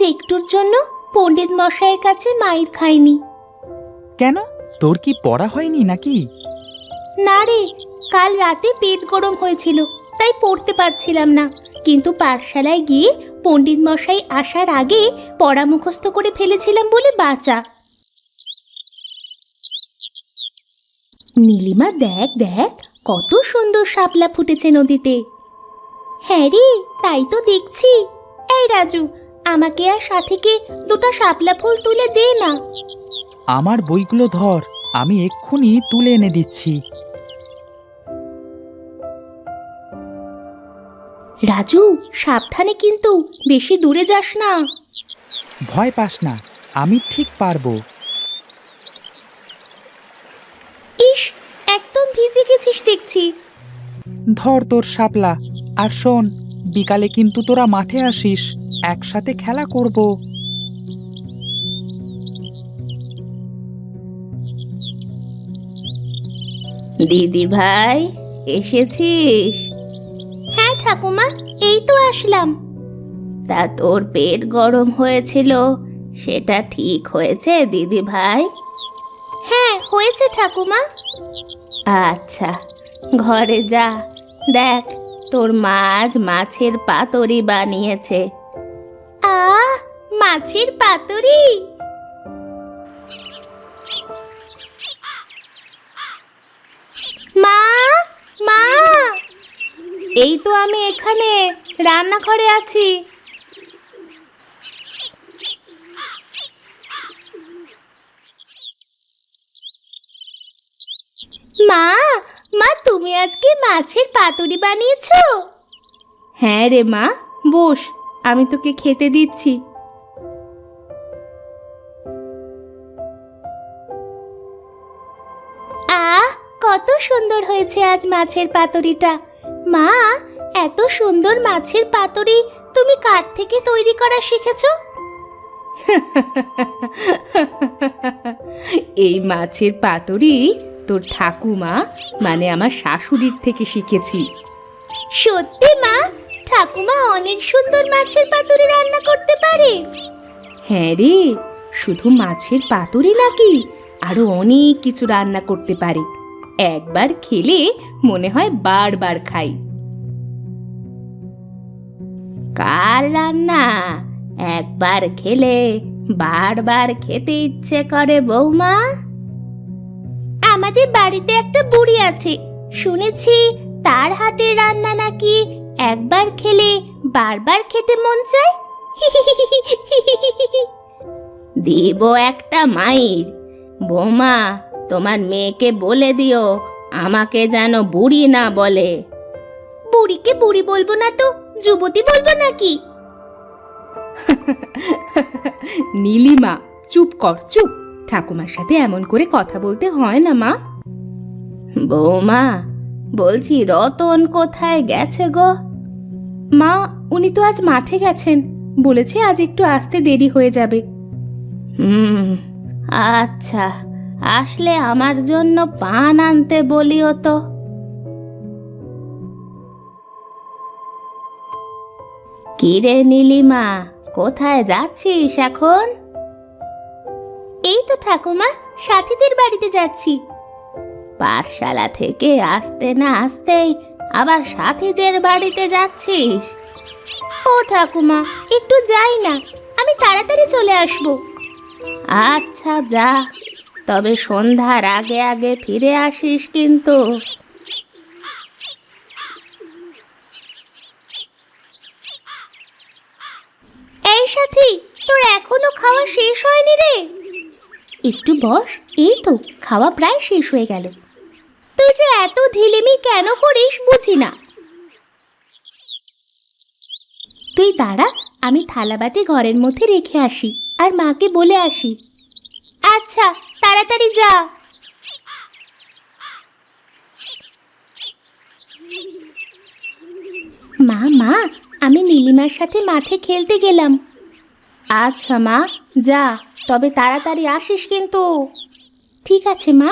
একটুর জন্য পণ্ডিত মশাইয়ের কাছে মাইর খাইনি। কেন, তোর কি পড়া হয়নি নাকি? না রে, কাল রাতে পেট গরম হয়েছিল, তাই পড়তে পারছিলাম না। কিন্তু পাঠশালায় গিয়ে পণ্ডিত মশাই আসার আগে পড়া মুখস্থ করে ফেলেছিলাম বলে বাঁচা। নীলিমা, দেখ দেখ, কত সুন্দর শাপলা ফুটেছে নদীতে। হ্যাঁ রে, তাই তো দেখছি। এই রাজু, আমাকে আর সাথীকে দুটো শাপলা ফুল তুলে দে না। আমার বইগুলো ধর, আমি এক্ষুনি তুলে এনে দিচ্ছি। রাজু, সাবধানে কিন্তু, বেশি দূরে যাস না। ভয় পাস না, আমি ঠিক পারবো। ইস, একদম ভিজে গেছিস দেখছি। ধর তোর শাপলা, আর শোন, বিকালে কিন্তু তোরা মাঠে আসিস, একসাথে খেলা করব। দিদি ভাই, এসেছিস? হ্যাঁ ঠাকুমা, এই তো আসলাম। তা তোর পেট গরম হয়েছিল, সেটা ঠিক হয়েছে দিদি ভাই? হ্যাঁ হয়েছে ঠাকুমা। আচ্ছা, ঘরে যা, দেখ তোর মা আজ মাছের পাতুরি বানিয়েছে। মাছের পাতুরি? মা, মা! এই তো আমি এখানে রান্নাঘরে আছি। মা, মা, তুমি আজকে মাছের পাতুরি বানিয়েছো? হ্যাঁ রে মা, বস, আমি তোকে খেতে দিচ্ছি। আহ, কত সুন্দর হয়েছে আজ মাছের পাতুরিটা। মা, এত সুন্দর মাছের পাতুরি তুমি কাঠ থেকে তৈরি করা শিখেছো? এই মাছের পাতুরি তোর ঠাকুমা, মানে আমার শাশুড়ির থেকে শিখেছি। সত্যি মা? ঠাকুমা অনেক সুন্দর মাছের পাতুরি রান্না করতে পারে? হ্যাঁ রে, শুধু মাছের পাতুরি নাকি, আরো অনেক কিছু রান্না করতে পারে। একবার খেলে মনে হয় বারবার খাই। কার রান্না একবার খেলে বারবার খেতে ইচ্ছে করে বৌমা? আমাদের বাড়িতে একটা বুড়ি আছে, শুনেছি তার হাতের রান্না নাকি একবার খেলে বারবার খেতে মন চায়। দিব একটা মাইর। বৌমা, তোমার মেয়েকে বলে দিও আমাকে যেন বুড়ি না বলে। বুড়িকে বুড়ি বলবো না তো যুবতী বলবো নাকি? নীলিমা, চুপ কর, চুপ। ঠাকুমার সাথে এমন করে কথা বলতে হয় না মা। বৌমা, বলছি রতন কোথায় গেছে গো? মা, উনি তো আজ মাঠে গেছেন, বলেছে আজ একটু আসতে দেরি হয়ে যাবে। আচ্ছা, আসলে আমার জন্য পান আনতে বলিও তো। কিরে নীলিমা, কোথায় যাচ্ছিস এখন? এই তো ঠাকুমা, সাথীদের বাড়িতে যাচ্ছি। পাঠশালা থেকে আসতে না আসতেই আবার সাথীদের বাড়িতে যাচ্ছিস? ও ঠাকুমা, একটু যাই না, আমি তাড়াতাড়ি চলে আসব। আচ্ছা যা, তবে সন্ধ্যার আগে আগে ফিরে আসিস কিন্তু। এই সাথী, তোর এখনো খাওয়া শেষ হয়নি রে? একটু বস, এই তো খাওয়া প্রায় শেষ হয়ে গেল। তুই যে এত ঢিলেমি কেন করিস বুঝি না। তুই দাঁড়া, আমি থালাবাটি ঘরের মধ্যে রেখে আসি আর মাকে বলে আসি। আচ্ছা, তাড়াতাড়ি যা। মা, মা, আমি নীলিমার সাথে মাঠে খেলতে গেলাম। আচ্ছা মা, যা, তবে তাড়াতাড়ি আসিস কিন্তু। ঠিক আছে মা।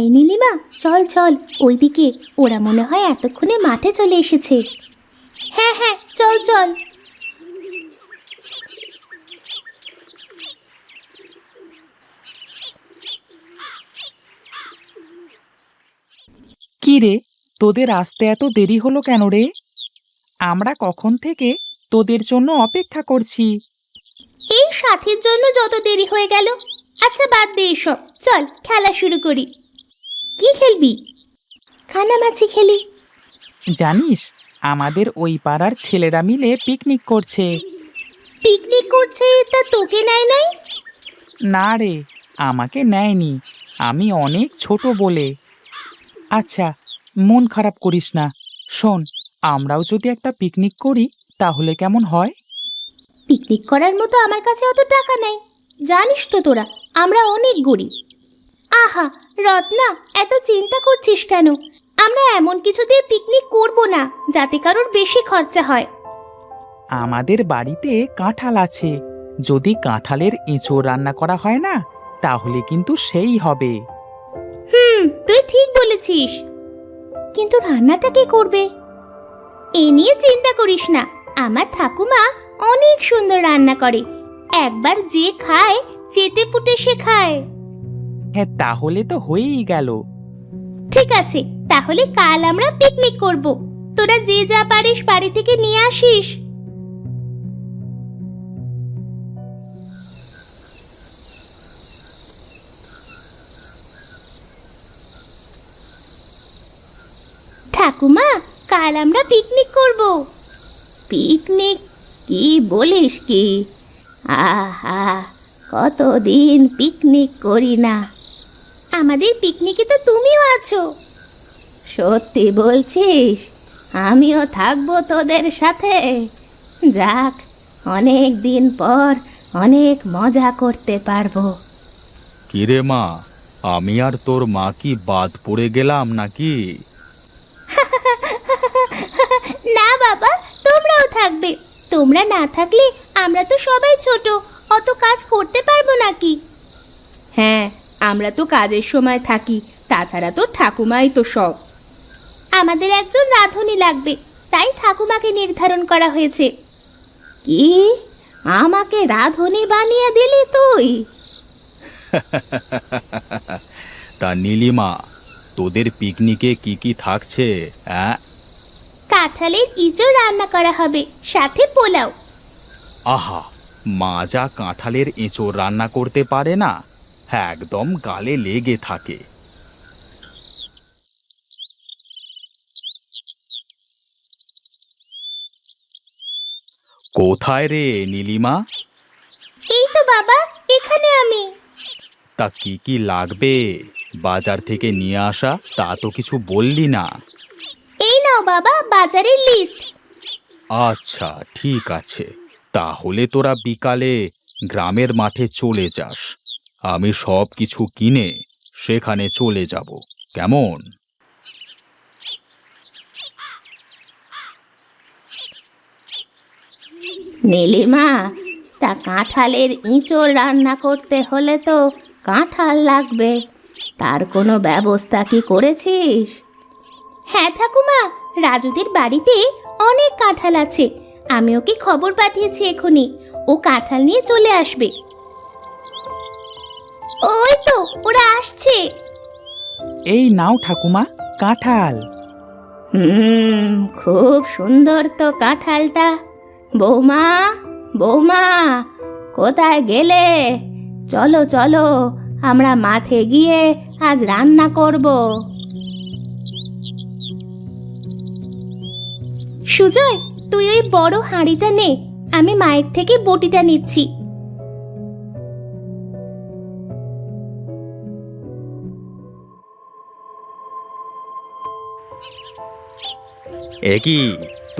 এই নীলিমা, চল চল ওইদিকে, ওরা মনে হয় এতক্ষণে মাঠে চলে এসেছে। হ্যাঁ হ্যাঁ, চল চল। কি রে, তোদের আসতে এত দেরি হলো কেন রে? আমরা কখন থেকে তোদের জন্য অপেক্ষা করছি। এই সাথীর জন্য যত দেরি হয়ে গেল। আচ্ছা বাদ দে এসব, চল খেলা শুরু করি। কি খেলবি? কানামাছি খেলি। জানিস, আমাদের ওই পাড়ার ছেলেরা মিলে পিকনিক করছে। পিকনিক করছে, তা তোকে নেয় নাই? না রে, আমাকে নেয়নি, আমি অনেক ছোট বলে। আচ্ছা, মন খারাপ করিস না। শোন, আমরাও যদি একটা পিকনিক করি তাহলে কেমন হয়? পিকনিক করার মতো আমার কাছে অত টাকা নাই, জানিস তো তোরা আমরা অনেক গরিব। আহা রত্না, এত চিন্তা করছিস কেন? আমরা এমন কিছু দিয়ে পিকনিক করব না যাতে কারোর বেশি খরচা হয়। আমাদের বাড়িতে কাঁঠাল আছে, যদি কাঁঠালের এঁচোড় রান্না করা হয় না, তাহলে কিন্তু সেই হবে। তুই ঠিক বলেছিস, কিন্তু রান্নাটা কে করবে? এ নিয়ে চিন্তা করিস না, আমার ঠাকুমা অনেক সুন্দর রান্না করে। একবার যে খায় চেটে পুটে সে খায়। হ্যাঁ, তাহলে তো হয়েই গেল। ঠিক আছে, তাহলে কাল আমরা পিকনিক করব। তোরা যে যা পারিস বাড়ি থেকে নিয়ে আসিস। ঠাকুমা, কাল আমরা পিকনিক করব। পিকনিক? কি বলিস কি? আহা, কতদিন পিকনিক করি না। আমাদের পিকনিকে তো তুমিও আছো। সত্যি বলছিস? আমিও থাকবো তোদের সাথে। যাক, অনেক দিন পর অনেক মজা করতে পারবো। কিরে মা, আমি আর তোর মা কি বাদ পড়ে গেলাম নাকি? না বাবা, তোমরাও থাকবে। তোমরা না থাকলে আমরা তো সবাই ছোট, অত কাজ করতে পারবো নাকি? হ্যাঁ, আমরা তো কাজের সময় থাকি, তাছাড়া তো ঠাকুমাই তো সব। আমাদের একজন রাঁধুনি লাগবে, তাই ঠাকুমাকে নির্ধারণ করা হয়েছে। কি, আমাকে রাঁধুনি বানিয়ে দিলি তুই? তা নীলিমা, তোদের পিকনিকে কি কি থাকছে? কাঁঠালের ইঁচড় রান্না করা হবে, সাথে পোলাও। আহা, মা যা কাঁঠালের এঁচোড় রান্না করতে পারে না, একদম গালে লেগে থাকে। কোথায় রে নীলিমা? এই তো বাবা, এখানে আমি। তা কি কি লাগবে বাজার থেকে নিয়ে আসা, তা তো কিছু বললি না। এই নাও বাবা বাজারের লিস্ট। আচ্ছা, ঠিক আছে, তাহলে তোরা বিকালে গ্রামের মাঠে চলে যাস, আমি সব কিছু কিনে সেখানে চলে যাব, কেমন? নীলিমা, তা কাঁঠালের ইঁচড় রান্না করতে হলে তো কাঁঠাল লাগবে, তার কোনো ব্যবস্থা কি করেছিস? হ্যাঁ ঠাকুমা, রাজুদের বাড়িতে অনেক কাঁঠাল আছে, আমি ওকে খবর পাঠিয়েছি এখনই, ও কাঁঠাল নিয়ে চলে আসবে। ওই তো ওরা আসছে। এই নাও ঠাকুমা, কাঁঠাল। খুব সুন্দর তো কাঁঠালটা। বৌমা, বৌমা, কোথায় গেলে? চলো চলো, আমরা মাঠে গিয়ে আজ রান্না করব। সুজয়, তুই ওই বড় হাঁড়িটা নে, আমি মায়ের থেকে বটিটা নিচ্ছি। এ কি,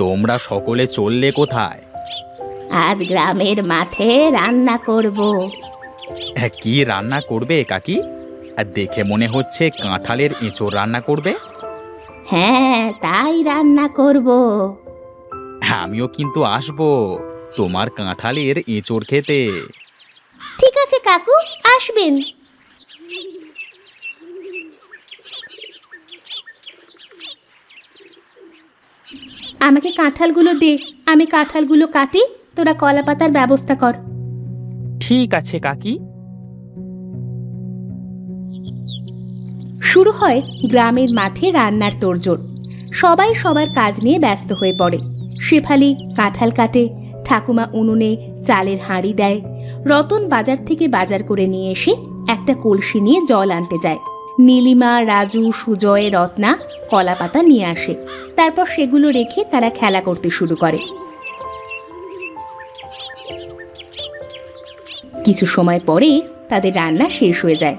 তোমরা সকলে চললে কোথায়? আজ গ্রামের মাঠে রান্না করব। কি রান্না করবে কাকি? দেখে মনে হচ্ছে কাঁঠালের এঁচোড় রান্না করবে। হ্যাঁ, তাই রান্না করব। আমিও কিন্তু আসবো তোমার কাঁঠালের এঁচোড় খেতে। ঠিক আছে কাকু, আসবেন। আমাকে কাঁঠালগুলো দে, আমি কাঁঠালগুলো কাটি, তোরা কলা পাতার ব্যবস্থা কর। ঠিক আছে কাকি। শুরু হয় গ্রামের মাঠে রান্নার তোড়জোড়। সবাই সবার কাজ নিয়ে ব্যস্ত হয়ে পড়ে। শেফালি কাঁঠাল কাটে, ঠাকুমা উনুনে চালের হাঁড়ি দেয়, রতন বাজার থেকে বাজার করে নিয়ে এসে একটা কলসি নিয়ে জল আনতে যায়। নীলিমা, রাজু, সুজয়, রত্না কলা পাতা নিয়ে আসে। তারপর সেগুলো রেখে তারা খেলা করতে শুরু করে। কিছু সময় পরে তাদের রান্না শেষ হয়ে যায়।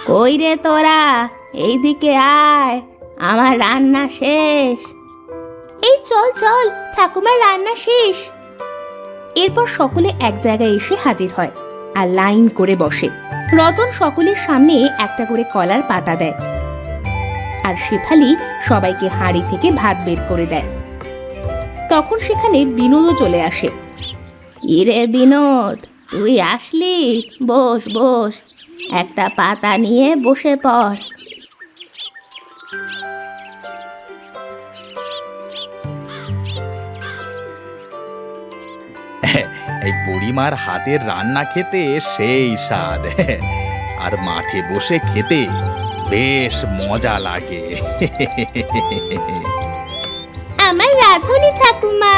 কই রে তোরা, এইদিকে আয়, আমার রান্না শেষ। এই চল চল, ঠাকুমার রান্না শেষ। এরপর সকলে এক জায়গায় এসে হাজির হয় আর লাইন করে বসে। রতন সকলের সামনে একটা করে কলার পাতা দেয়, আর শেফালি সবাইকে হাঁড়ি থেকে ভাত বের করে দেয়। তখন সেখানে বিনোদও চলে আসে। ইরে বিনোদ, তুই আসলি? বস বস, একটা পাতা নিয়ে বসে পড়। এই বুড়িমার হাতের রান্না খেতে সেই স্বাদ, আর মাঠে বসে খেতে বেশ মজা লাগে। আমার রাঁধুনি ঠাকুমা।